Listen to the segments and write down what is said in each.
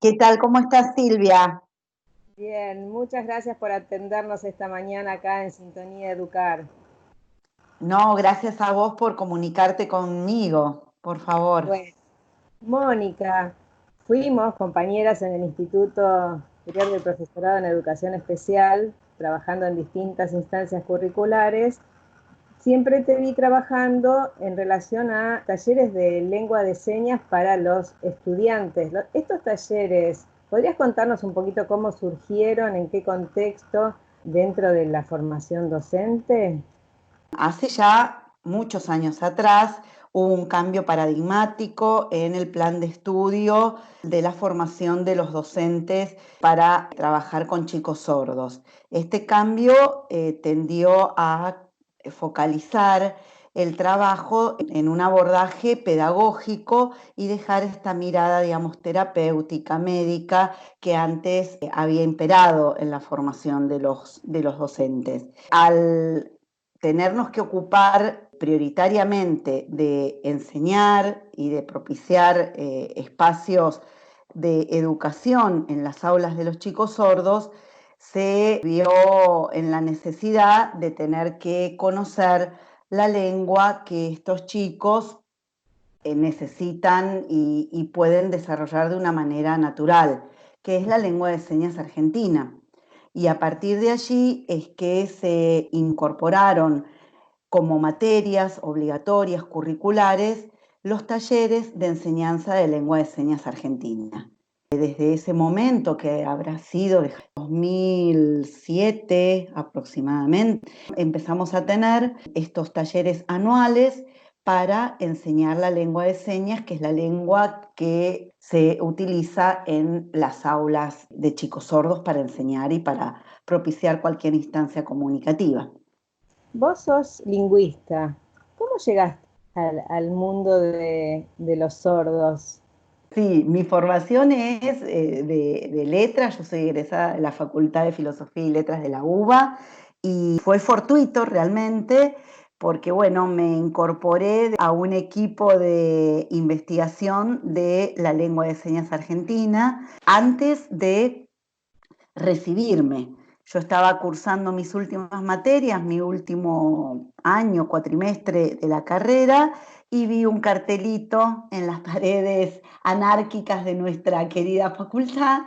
¿Qué tal? ¿Cómo estás, Silvia? Bien, muchas gracias por atendernos esta mañana acá en Sintonía Educar. No, gracias a vos por comunicarte conmigo, por favor. Bueno, Mónica, fuimos compañeras en el Instituto Superior del Profesorado en Educación Especial, trabajando en distintas instancias curriculares. Siempre te vi trabajando en relación a talleres de lengua de señas para los estudiantes. Estos talleres, ¿podrías contarnos un poquito cómo surgieron, en qué contexto dentro de la formación docente? Hace ya muchos años atrás hubo un cambio paradigmático en el plan de estudio de la formación de los docentes para trabajar con chicos sordos. Este cambio tendió a focalizar el trabajo en un abordaje pedagógico y dejar esta mirada, digamos, terapéutica, médica, que antes había imperado en la formación de los docentes. Al tenernos que ocupar prioritariamente de enseñar y de propiciar espacios de educación en las aulas de los chicos sordos, se vio en la necesidad de tener que conocer la lengua que estos chicos necesitan y pueden desarrollar de una manera natural, que es la lengua de señas argentina. Y a partir de allí es que se incorporaron como materias obligatorias curriculares los talleres de enseñanza de lengua de señas argentina. Desde ese momento, que habrá sido de 2007 aproximadamente, empezamos a tener estos talleres anuales para enseñar la lengua de señas, que es la lengua que se utiliza en las aulas de chicos sordos para enseñar y para propiciar cualquier instancia comunicativa. Vos sos lingüista. ¿Cómo llegaste al mundo de los sordos? Sí, mi formación es de letras, yo soy egresada de la Facultad de Filosofía y Letras de la UBA y fue fortuito realmente porque, bueno, me incorporé a un equipo de investigación de la lengua de señas argentina antes de recibirme. Yo estaba cursando mis últimas materias, mi último año, cuatrimestre de la carrera, y vi un cartelito en las paredes anárquicas de nuestra querida facultad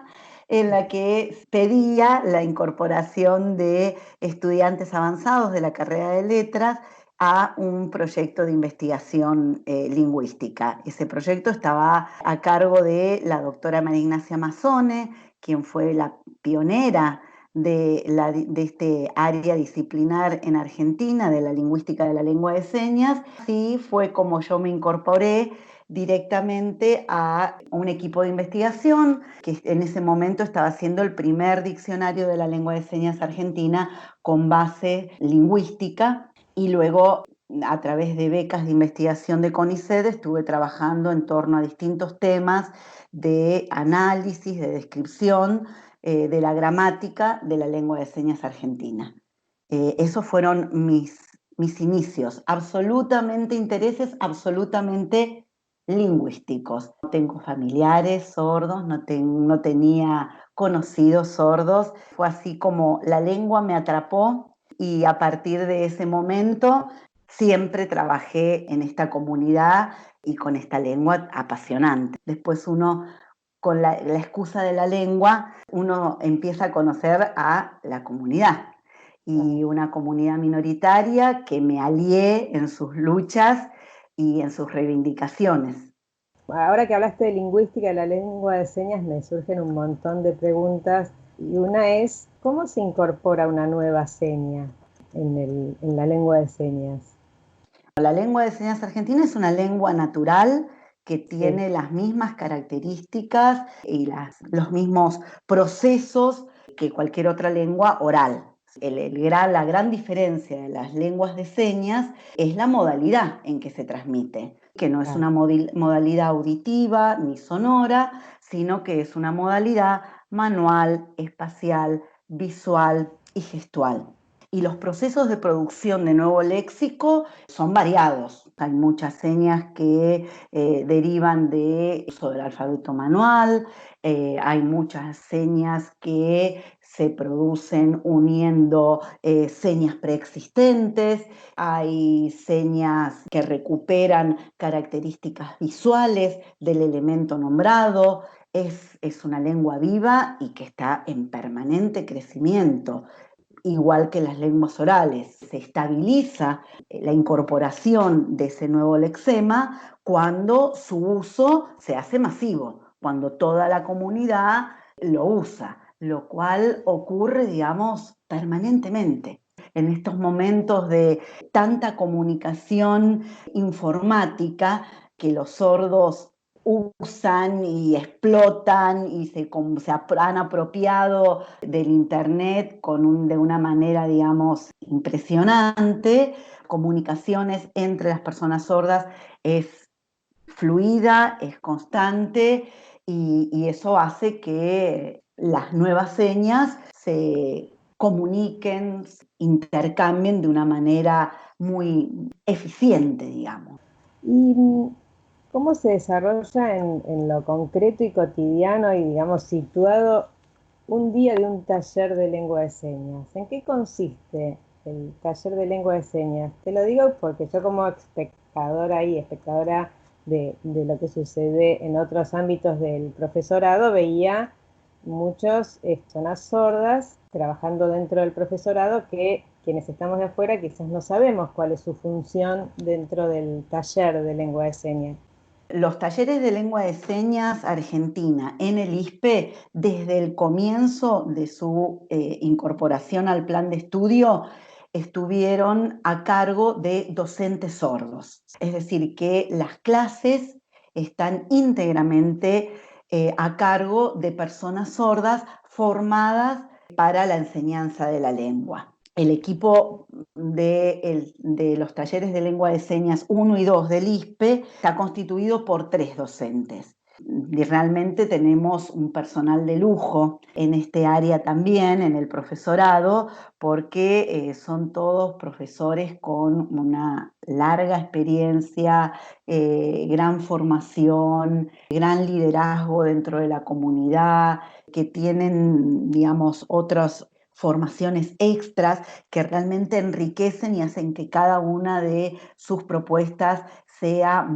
en la que pedía la incorporación de estudiantes avanzados de la carrera de letras a un proyecto de investigación lingüística. Ese proyecto estaba a cargo de la doctora María Ignacia Mazzone, quien fue la pionera de este área disciplinar en Argentina, de la lingüística de la lengua de señas. Así fue como yo me incorporé directamente a un equipo de investigación que en ese momento estaba haciendo el primer diccionario de la lengua de señas argentina con base lingüística, y luego a través de becas de investigación de CONICET estuve trabajando en torno a distintos temas de análisis, de descripción de la gramática de la lengua de señas argentina. Esos fueron mis inicios, absolutamente intereses, absolutamente lingüísticos. No tengo familiares sordos, no tenía conocidos sordos. Fue así como la lengua me atrapó y a partir de ese momento siempre trabajé en esta comunidad y con esta lengua apasionante. Después uno, con la excusa de la lengua, uno empieza a conocer a la comunidad, y una comunidad minoritaria que me alié en sus luchas y en sus reivindicaciones. Ahora que hablaste de lingüística y la lengua de señas, me surgen un montón de preguntas. Y una es, ¿cómo se incorpora una nueva seña en la lengua de señas? La lengua de señas argentina es una lengua natural que Sí, tiene las mismas características y los mismos procesos que cualquier otra lengua oral. La gran diferencia de las lenguas de señas es la modalidad en que se transmite, que no es claro. una modalidad auditiva ni sonora, sino que es una modalidad manual, espacial, visual y gestual. Y los procesos de producción de nuevo léxico son variados. Hay muchas señas que derivan de uso del alfabeto manual, hay muchas señas que se producen uniendo señas preexistentes, hay señas que recuperan características visuales del elemento nombrado. Es una lengua viva y que está en permanente crecimiento, igual que las lenguas orales. Se estabiliza la incorporación de ese nuevo lexema cuando su uso se hace masivo, cuando toda la comunidad lo usa, lo cual ocurre, digamos, permanentemente. En estos momentos de tanta comunicación informática que los sordos usan y explotan y se han apropiado del Internet de una manera, digamos, impresionante. Comunicaciones entre las personas sordas es fluida, es constante y eso hace que las nuevas señas se comuniquen, intercambien de una manera muy eficiente, digamos. ¿Y cómo se desarrolla en lo concreto y cotidiano y, digamos, situado un día de un taller de lengua de señas? ¿En qué consiste el taller de lengua de señas? Te lo digo porque yo como espectadora y espectadora de lo que sucede en otros ámbitos del profesorado, veía muchos zonas sordas trabajando dentro del profesorado que quienes estamos de afuera quizás no sabemos cuál es su función dentro del taller de lengua de señas. Los talleres de lengua de señas argentina en el ISPE, desde el comienzo de su incorporación al plan de estudio, estuvieron a cargo de docentes sordos. Es decir, que las clases están íntegramente a cargo de personas sordas formadas para la enseñanza de la lengua. El equipo de los talleres de lengua de señas 1 y 2 del ISPE está constituido por 3 docentes. Y realmente tenemos un personal de lujo en este área también, en el profesorado, porque son todos profesores con una larga experiencia, gran formación, gran liderazgo dentro de la comunidad, que tienen, digamos, otras formaciones extras que realmente enriquecen y hacen que cada una de sus propuestas sea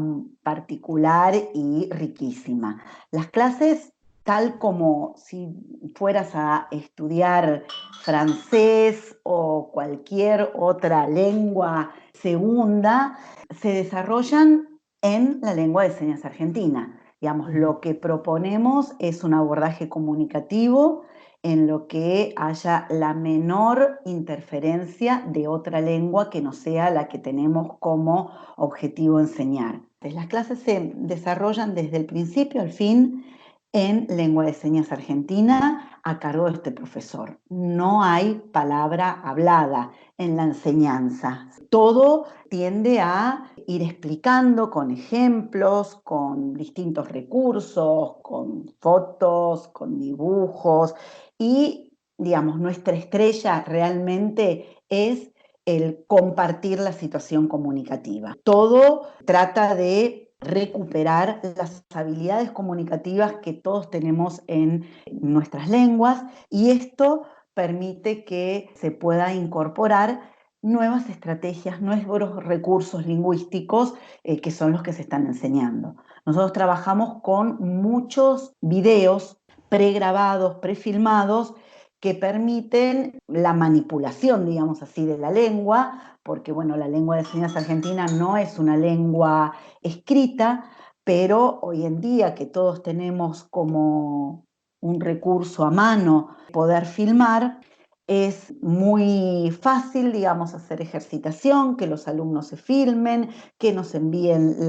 particular y riquísima. Las clases, tal como si fueras a estudiar francés o cualquier otra lengua segunda, se desarrollan en la lengua de señas argentina. Digamos, lo que proponemos es un abordaje comunicativo en lo que haya la menor interferencia de otra lengua que no sea la que tenemos como objetivo enseñar. Las clases se desarrollan desde el principio al fin en lengua de señas argentina a cargo de este profesor. No hay palabra hablada en la enseñanza. Todo tiende a ir explicando con ejemplos, con distintos recursos, con fotos, con dibujos y, digamos, nuestra estrella realmente es el compartir la situación comunicativa. Todo trata de recuperar las habilidades comunicativas que todos tenemos en nuestras lenguas y esto permite que se pueda incorporar nuevas estrategias, nuevos recursos lingüísticos que son los que se están enseñando. Nosotros trabajamos con muchos videos pregrabados, prefilmados, que permiten la manipulación, digamos así, de la lengua, porque bueno, la lengua de señas argentina no es una lengua escrita, pero hoy en día que todos tenemos como un recurso a mano poder filmar, es muy fácil, digamos, hacer ejercitación, que los alumnos se filmen, que nos envíen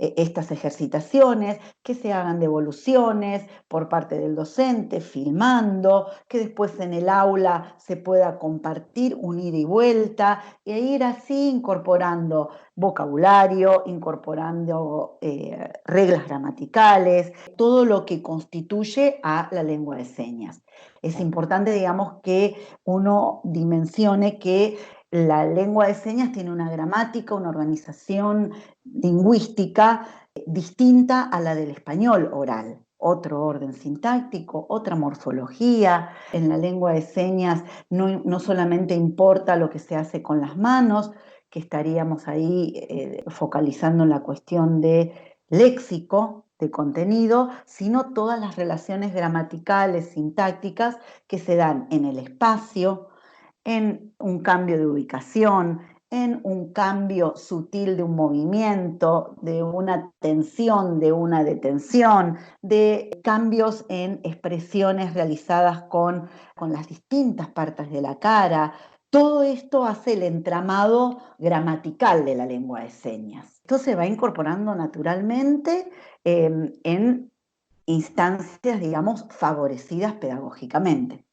estas ejercitaciones, que se hagan devoluciones por parte del docente, filmando, que después en el aula se pueda compartir un ida y vuelta, e ir así incorporando vocabulario, incorporando reglas gramaticales, todo lo que constituye a la lengua de señas. Es importante, digamos, que uno dimensione que la lengua de señas tiene una gramática, una organización lingüística distinta a la del español oral. Otro orden sintáctico, otra morfología. En la lengua de señas no solamente importa lo que se hace con las manos, que estaríamos ahí focalizando en la cuestión de léxico, de contenido, sino todas las relaciones gramaticales, sintácticas que se dan en el espacio, en un cambio de ubicación, en un cambio sutil de un movimiento, de una tensión, de una detención, de cambios en expresiones realizadas con las distintas partes de la cara. Todo esto hace el entramado gramatical de la lengua de señas. Esto se va incorporando naturalmente en instancias, digamos, favorecidas pedagógicamente.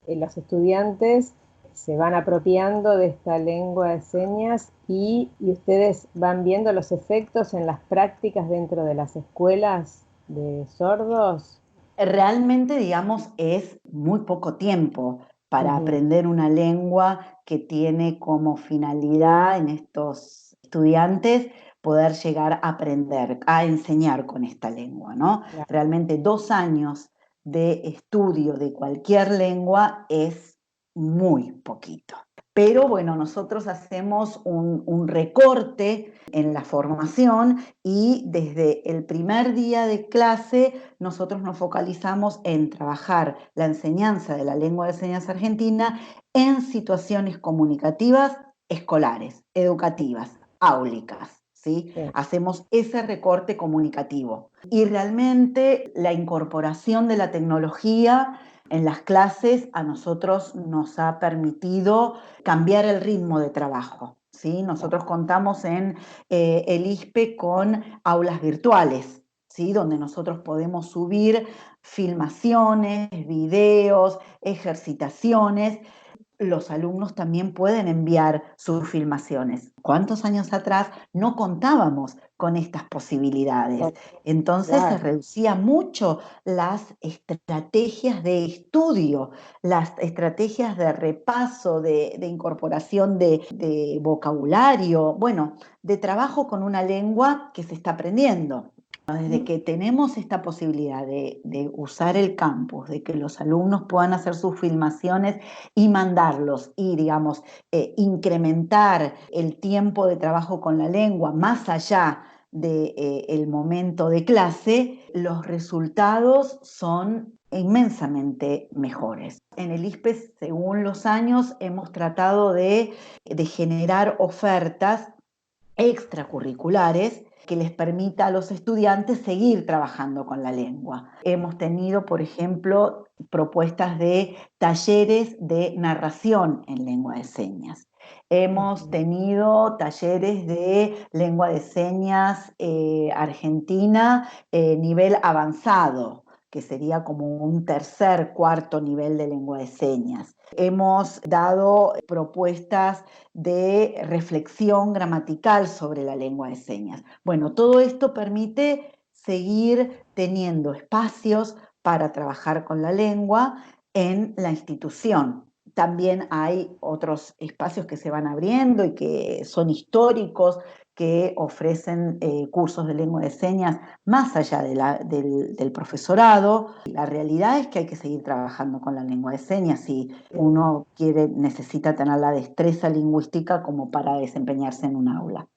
Los estudiantes se van apropiando de esta lengua de señas y ustedes van viendo los efectos en las prácticas dentro de las escuelas de sordos. Realmente, digamos, es muy poco tiempo para aprender una lengua que tiene como finalidad en estos estudiantes poder llegar a aprender, a enseñar con esta lengua, ¿no? Claro. Realmente 2 años de estudio de cualquier lengua es muy poquito. Pero bueno, nosotros hacemos un recorte en la formación y desde el primer día de clase nosotros nos focalizamos en trabajar la enseñanza de la lengua de señas argentina en situaciones comunicativas escolares, educativas, áulicas. ¿Sí? Sí. Hacemos ese recorte comunicativo. Y realmente la incorporación de la tecnología en las clases a nosotros nos ha permitido cambiar el ritmo de trabajo. ¿Sí? Nosotros contamos en el ISPE con aulas virtuales, ¿sí? Donde nosotros podemos subir filmaciones, videos, ejercitaciones. Los alumnos también pueden enviar sus filmaciones. ¿Cuántos años atrás no contábamos con estas posibilidades? Entonces se reducía mucho las estrategias de estudio, las estrategias de repaso, de incorporación de vocabulario, bueno, de trabajo con una lengua que se está aprendiendo. Desde que tenemos esta posibilidad de usar el campus, de que los alumnos puedan hacer sus filmaciones y mandarlos y, digamos, incrementar el tiempo de trabajo con la lengua más allá del momento de clase, los resultados son inmensamente mejores. En el ISPES, según los años, hemos tratado de generar ofertas extracurriculares que les permita a los estudiantes seguir trabajando con la lengua. Hemos tenido, por ejemplo, propuestas de talleres de narración en lengua de señas. Hemos tenido talleres de lengua de señas argentina nivel avanzado, que sería como un tercer, cuarto nivel de lengua de señas. Hemos dado propuestas de reflexión gramatical sobre la lengua de señas. Bueno, todo esto permite seguir teniendo espacios para trabajar con la lengua en la institución. También hay otros espacios que se van abriendo y que son históricos, que ofrecen cursos de lengua de señas más allá del profesorado. La realidad es que hay que seguir trabajando con la lengua de señas si uno necesita tener la destreza lingüística como para desempeñarse en un aula.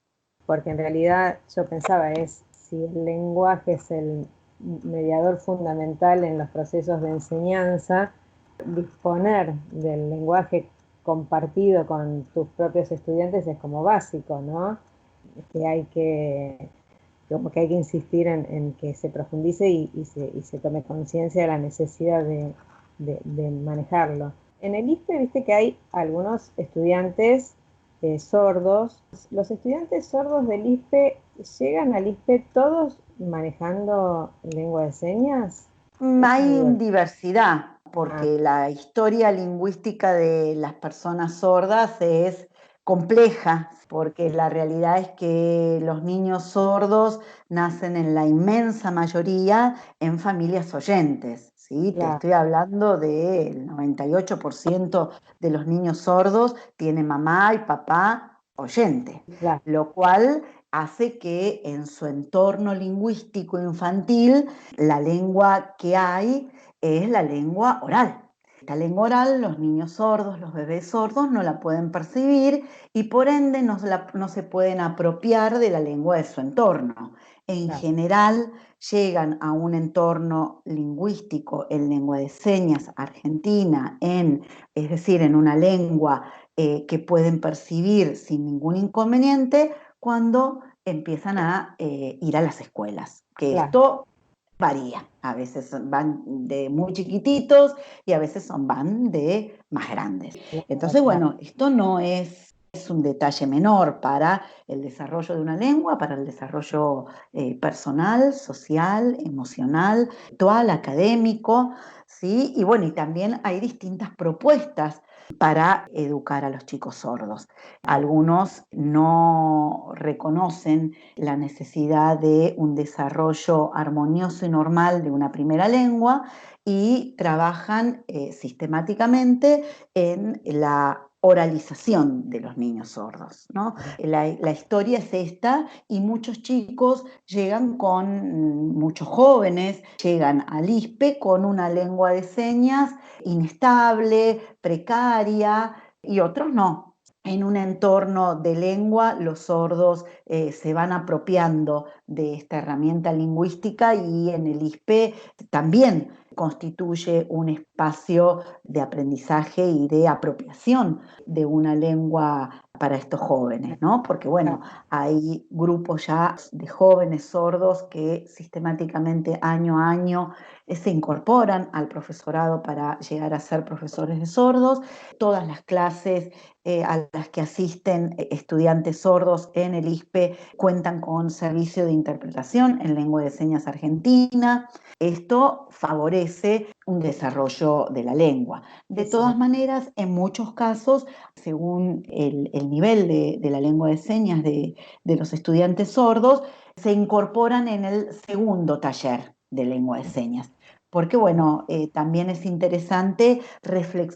Porque en realidad yo pensaba, si el lenguaje es el mediador fundamental en los procesos de enseñanza, disponer del lenguaje compartido con tus propios estudiantes es como básico, ¿no? Que hay que insistir en que se profundice y se tome conciencia de la necesidad de manejarlo. En el ISPE viste que hay algunos estudiantes sordos. ¿Los estudiantes sordos del ISPE llegan al ISPE todos manejando lengua de señas? Hay diversidad, Ah, porque la historia lingüística de las personas sordas es compleja, porque la realidad es que los niños sordos nacen en la inmensa mayoría en familias oyentes, ¿sí? Te claro, estoy hablando del 98% de los niños sordos tienen mamá y papá oyente, claro, lo cual hace que en su entorno lingüístico infantil la lengua que hay es la lengua oral. Esta lengua oral, los niños sordos, los bebés sordos no la pueden percibir y por ende no se pueden apropiar de la lengua de su entorno. En claro, general, llegan a un entorno lingüístico en lengua de señas argentina, es decir, en una lengua que pueden percibir sin ningún inconveniente cuando empiezan a ir a las escuelas, que claro. esto varía. A veces van de muy chiquititos y a veces van de más grandes. Claro, Entonces, claro. bueno, esto no es un detalle menor para el desarrollo de una lengua, para el desarrollo personal, social, emocional, actual, académico, ¿sí? Y bueno, y también hay distintas propuestas para educar a los chicos sordos. Algunos no reconocen la necesidad de un desarrollo armonioso y normal de una primera lengua y trabajan sistemáticamente en la oralización de los niños sordos, ¿no? La historia es esta y muchos chicos llegan muchos jóvenes llegan al ISPE con una lengua de señas inestable, precaria y otros no. En un entorno de lengua, los sordos se van apropiando de esta herramienta lingüística y en el ISPE también constituye un espacio de aprendizaje y de apropiación de una lengua para estos jóvenes, ¿no? Porque bueno, hay grupos ya de jóvenes sordos que sistemáticamente año a año se incorporan al profesorado para llegar a ser profesores de sordos. Todas las clases a las que asisten estudiantes sordos en el ISPE cuentan con servicio de interpretación en lengua de señas argentina. Esto favorece un desarrollo de la lengua. De Sí, sí. todas maneras, en muchos casos, según el nivel de la lengua de señas de los estudiantes sordos, se incorporan en el segundo taller de lengua de señas. Porque, bueno, también es interesante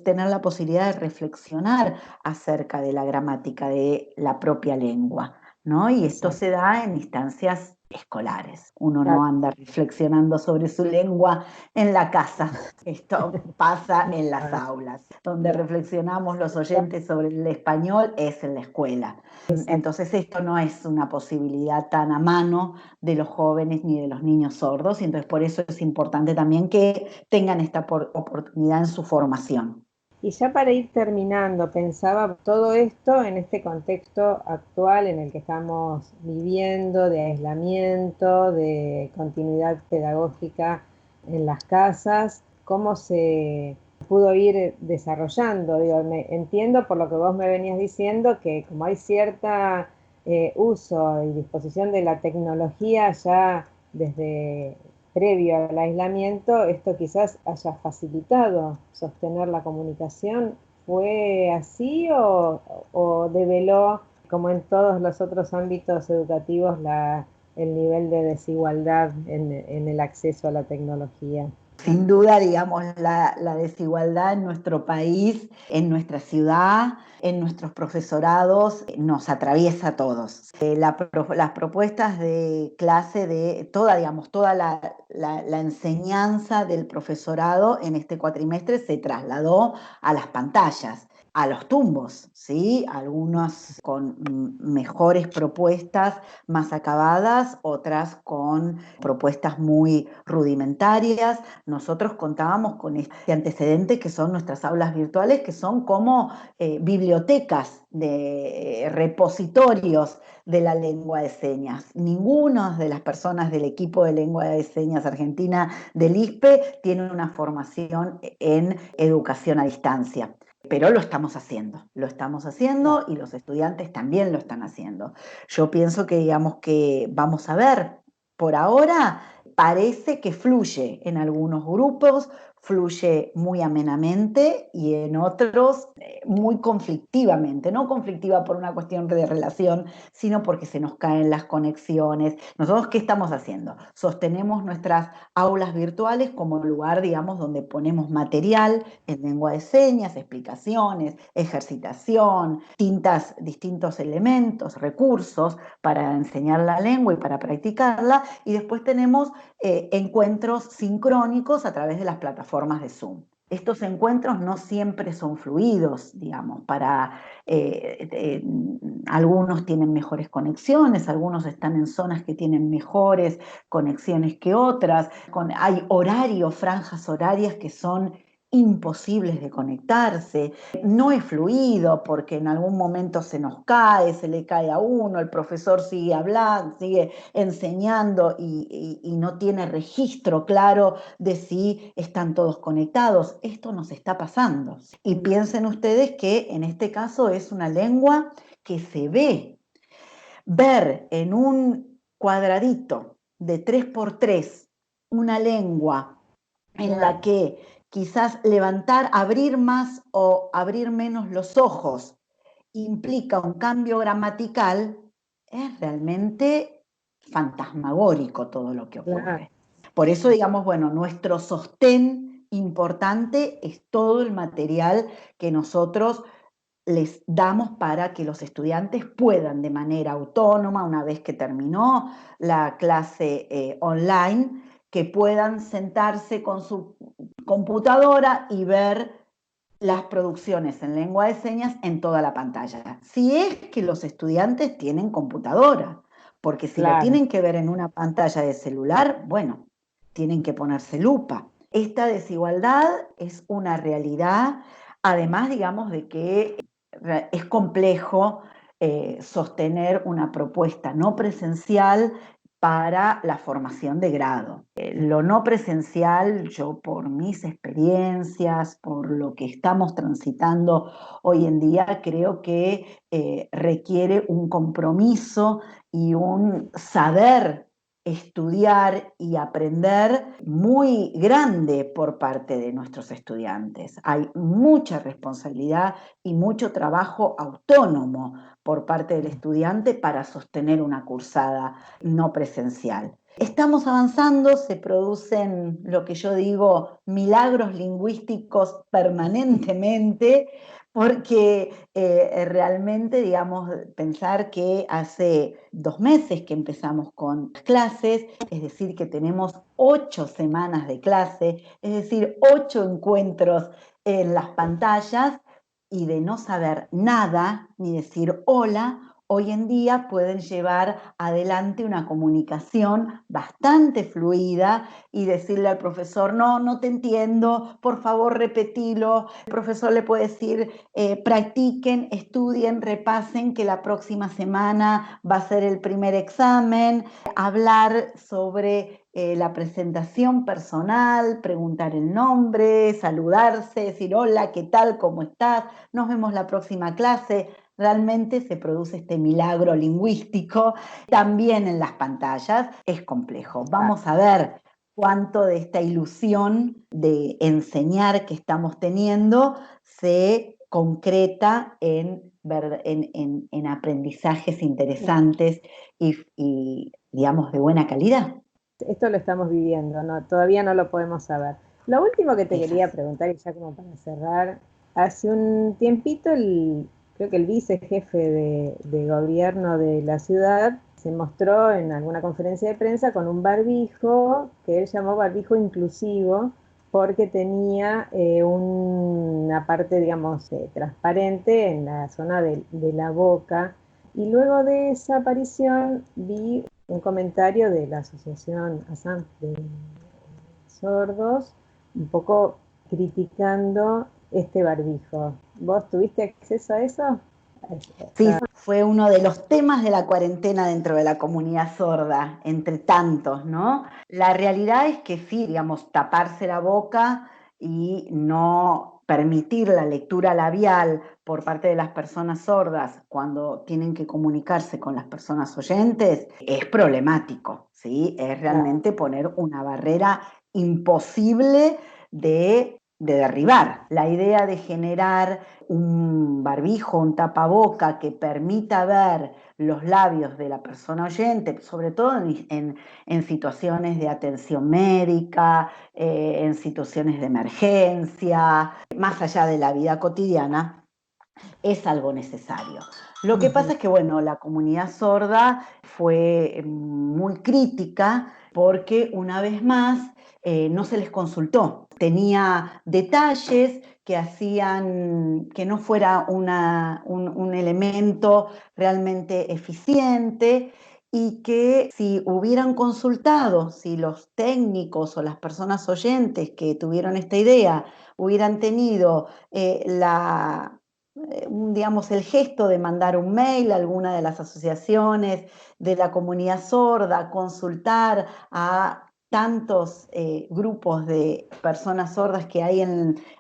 tener la posibilidad de reflexionar acerca de la gramática de la propia lengua, ¿no? Y esto Exacto. se da en instancias escolares. Uno Claro. no anda reflexionando sobre su lengua en la casa. Esto pasa en las aulas. Donde Claro. reflexionamos los oyentes sobre el español es en la escuela. Exacto. Entonces esto no es una posibilidad tan a mano de los jóvenes ni de los niños sordos, y entonces por eso es importante también que tengan esta oportunidad en su formación. Y ya para ir terminando, pensaba todo esto en este contexto actual en el que estamos viviendo, de aislamiento, de continuidad pedagógica en las casas, cómo se pudo ir desarrollando. Digo, entiendo por lo que vos me venías diciendo que como hay cierta uso y disposición de la tecnología ya desde previo al aislamiento, esto quizás haya facilitado sostener la comunicación. ¿Fue así o develó, como en todos los otros ámbitos educativos, el nivel de desigualdad en el acceso a la tecnología? Sin duda, digamos, la desigualdad en nuestro país, en nuestra ciudad, en nuestros profesorados, nos atraviesa a todos. Las propuestas de clase de toda, digamos, toda la enseñanza del profesorado en este cuatrimestre se trasladó a las pantallas, a los tumbos, ¿sí? Algunos con mejores propuestas, más acabadas, otras con propuestas muy rudimentarias. Nosotros contábamos con este antecedente que son nuestras aulas virtuales, que son como bibliotecas de repositorios de la lengua de señas. Ninguna de las personas del equipo de lengua de señas argentina del ISPE tiene una formación en educación a distancia. pero lo estamos haciendo y los estudiantes también lo están haciendo. Yo pienso que, digamos, que vamos a ver, por ahora parece que fluye en algunos grupos, fluye muy amenamente y en otros muy conflictivamente, no conflictiva por una cuestión de relación, sino porque se nos caen las conexiones. Nosotros, ¿qué estamos haciendo? Sostenemos nuestras aulas virtuales como lugar, digamos, donde ponemos material en lengua de señas, explicaciones, ejercitación, distintos elementos, recursos para enseñar la lengua y para practicarla, y después tenemos encuentros sincrónicos a través de las plataformas de Zoom. Estos encuentros no siempre son fluidos, digamos, algunos tienen mejores conexiones, algunos están en zonas que tienen mejores conexiones que otras, hay horarios, franjas horarias que son imposibles de conectarse, no es fluido porque en algún momento se nos cae, se le cae a uno, el profesor sigue hablando, sigue enseñando y no tiene registro claro de si están todos conectados. Esto nos está pasando. Y piensen ustedes que en este caso es una lengua que se ve. Ver en un cuadradito de 3x3 una lengua en la que quizás abrir más o abrir menos los ojos implica un cambio gramatical, es realmente fantasmagórico todo lo que ocurre. Por eso, digamos, bueno, nuestro sostén importante es todo el material que nosotros les damos para que los estudiantes puedan de manera autónoma, una vez que terminó la clase online, que puedan sentarse con su computadora y ver las producciones en lengua de señas en toda la pantalla. Si es que los estudiantes tienen computadora, porque si lo tienen que ver en una pantalla de celular, bueno, tienen que ponerse lupa. Esta desigualdad es una realidad, además, digamos, de que es complejo sostener una propuesta no presencial para la formación de grado. Lo no presencial, yo por mis experiencias, por lo que estamos transitando hoy en día, creo que requiere un compromiso y un saber estudiar y aprender muy grande por parte de nuestros estudiantes. Hay mucha responsabilidad y mucho trabajo autónomo por parte del estudiante para sostener una cursada no presencial. Estamos avanzando, se producen lo que yo digo milagros lingüísticos permanentemente, porque realmente, digamos, pensar que hace 2 meses que empezamos con clases, es decir, que tenemos 8 semanas de clase, es decir, 8 encuentros en las pantallas, y de no saber nada, ni decir hola, hoy en día pueden llevar adelante una comunicación bastante fluida y decirle al profesor, no te entiendo, por favor repetilo. El profesor le puede decir, practiquen, estudien, repasen, que la próxima semana va a ser el primer examen, hablar sobre la presentación personal, preguntar el nombre, saludarse, decir hola, ¿qué tal? ¿Cómo estás? Nos vemos la próxima clase. Realmente se produce este milagro lingüístico. También en las pantallas es complejo. Vamos a ver cuánto de esta ilusión de enseñar que estamos teniendo se concreta en aprendizajes interesantes y, digamos, de buena calidad. Esto lo estamos viviendo, ¿no? Todavía no lo podemos saber. Lo último que te quería preguntar, y ya como para cerrar, hace un tiempito creo que el vicejefe de gobierno de la ciudad se mostró en alguna conferencia de prensa con un barbijo que él llamó barbijo inclusivo, porque tenía una parte, digamos, transparente en la zona de la boca. Y luego de esa aparición vi un comentario de la asociación ASAM de sordos, un poco criticando este barbijo. ¿Vos tuviste acceso a eso? Sí, fue uno de los temas de la cuarentena dentro de la comunidad sorda, entre tantos, ¿no? La realidad es que sí, digamos, taparse la boca y no permitir la lectura labial por parte de las personas sordas cuando tienen que comunicarse con las personas oyentes es problemático, ¿sí? Es realmente poner una barrera imposible de derribar. La idea de generar un barbijo, un tapaboca que permita ver los labios de la persona oyente, sobre todo en situaciones de atención médica, en situaciones de emergencia, más allá de la vida cotidiana, es algo necesario. Lo que pasa es que, bueno, la comunidad sorda fue muy crítica porque una vez más no se les consultó. Tenía detalles que hacían que no fuera un elemento realmente eficiente y que si hubieran consultado, si los técnicos o las personas oyentes que tuvieron esta idea hubieran tenido digamos, el gesto de mandar un mail a alguna de las asociaciones de la comunidad sorda, consultar a tantos grupos de personas sordas que hay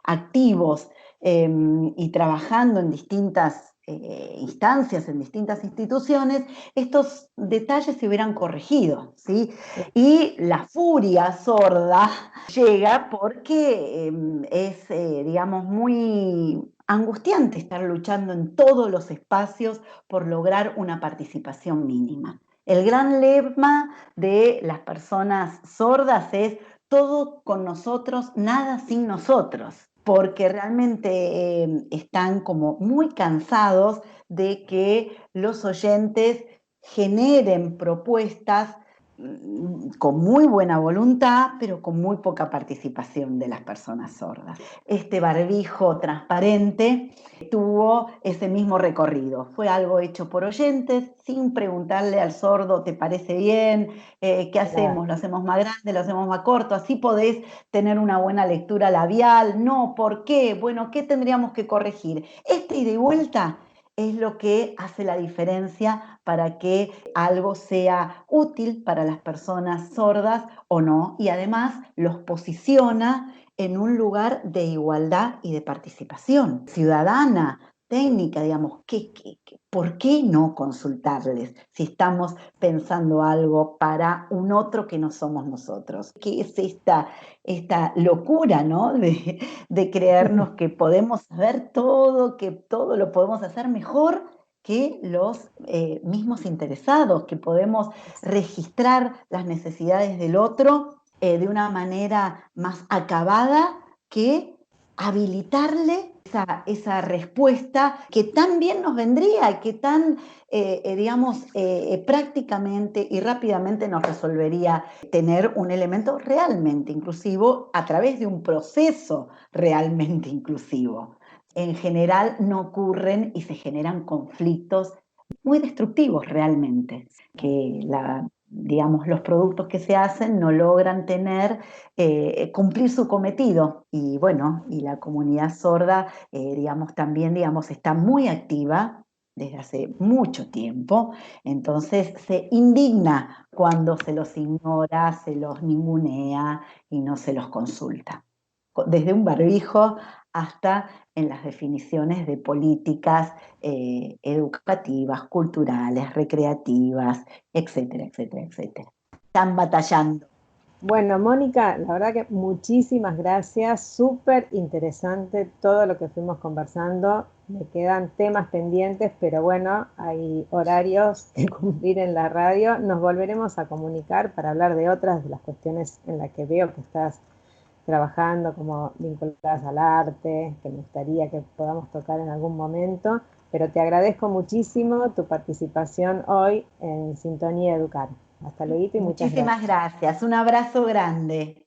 activos y trabajando en distintas instancias, en distintas instituciones, estos detalles se hubieran corregido, ¿sí? Y la furia sorda llega porque es, digamos, muy angustiante estar luchando en todos los espacios por lograr una participación mínima. El gran lema de las personas sordas es todo con nosotros, nada sin nosotros, porque realmente están como muy cansados de que los oyentes generen propuestas con muy buena voluntad, pero con muy poca participación de las personas sordas. Este barbijo transparente tuvo ese mismo recorrido. Fue algo hecho por oyentes, sin preguntarle al sordo, ¿te parece bien? ¿Qué hacemos? ¿Lo hacemos más grande? ¿Lo hacemos más corto? Así podés tener una buena lectura labial. No, ¿por qué? Bueno, ¿qué tendríamos que corregir? Este ida y vuelta es lo que hace la diferencia para que algo sea útil para las personas sordas o no, y además los posiciona en un lugar de igualdad y de participación ciudadana, técnica, digamos. ¿Por qué no consultarles si estamos pensando algo para un otro que no somos nosotros? ¿Qué es esta locura, ¿no? De creernos que podemos saber todo, que todo lo podemos hacer mejor que los mismos interesados, que podemos registrar las necesidades del otro de una manera más acabada que habilitarle esa respuesta que tan bien nos vendría, que tan, digamos, prácticamente y rápidamente nos resolvería tener un elemento realmente inclusivo a través de un proceso realmente inclusivo. En general no ocurren y se generan conflictos muy destructivos realmente, que digamos, los productos que se hacen no logran cumplir su cometido. Y bueno, y la comunidad sorda, digamos, también, digamos, está muy activa desde hace mucho tiempo, entonces se indigna cuando se los ignora, se los ningunea y no se los consulta. Desde un barbijo hasta en las definiciones de políticas educativas, culturales, recreativas, etcétera, etcétera, etcétera. Están batallando. Bueno, Mónica, la verdad que muchísimas gracias, súper interesante todo lo que fuimos conversando. Me quedan temas pendientes, pero bueno, hay horarios que cumplir en la radio. Nos volveremos a comunicar para hablar de otras de las cuestiones en las que veo que estás trabajando, como vinculadas al arte, que me gustaría que podamos tocar en algún momento. Pero te agradezco muchísimo tu participación hoy en Sintonía Educar. Hasta luego y muchas gracias. Muchísimas gracias. Un abrazo grande.